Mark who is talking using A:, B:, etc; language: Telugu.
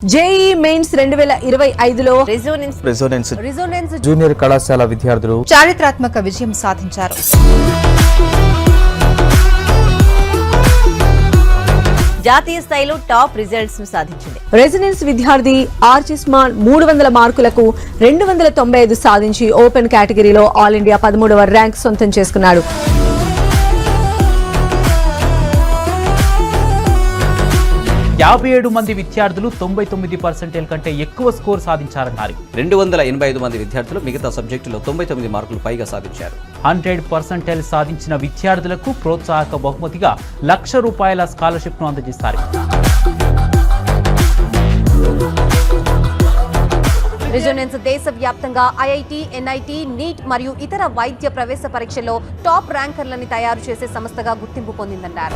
A: జేఈ మెయిన్స్ 2025లో
B: రెసోనెన్స్ జూనియర్ కళాశాల విద్యార్థులు
C: చారిత్రాత్మక విజయం సాధించారు.
D: జాతీయ స్థాయిలో టాప్ రిజల్ట్స్ ను సాధించింది.
A: రెసిడెన్స్ విద్యార్థి ఆర్చిస్మాన్ 300 మార్కులకు 295 సాధించి ఓపెన్ కేటగిరీలో ఆల్ ఇండియా 13వ ర్యాంక్ సొంతం చేసుకున్నాడు.
E: 57 మంది విద్యార్థులు 99% కంటే ఎక్కువ స్కోర్ సాధించారన్నారు.
F: 285 మంది విద్యార్థులు మిగతా సబ్జెక్టులో 99 మార్కులు పైగా సాధించారు.
E: 100% సాధించిన విద్యార్థులకు ప్రోత్సాహక బహుమతిగా ₹1,00,000 స్కాలర్షిప్ ను అందజేస్తారు.
D: రెసోనెన్స్ దేశవ్యాప్తంగా ఐఐటి, ఎన్ఐటి, నీట్ మరియు ఇతర వైద్య ప్రవేశ పరీక్షల్లో టాప్ ర్యాంకర్లని తయారు చేసే సంస్థగా గుర్తింపు పొందిందన్నారు.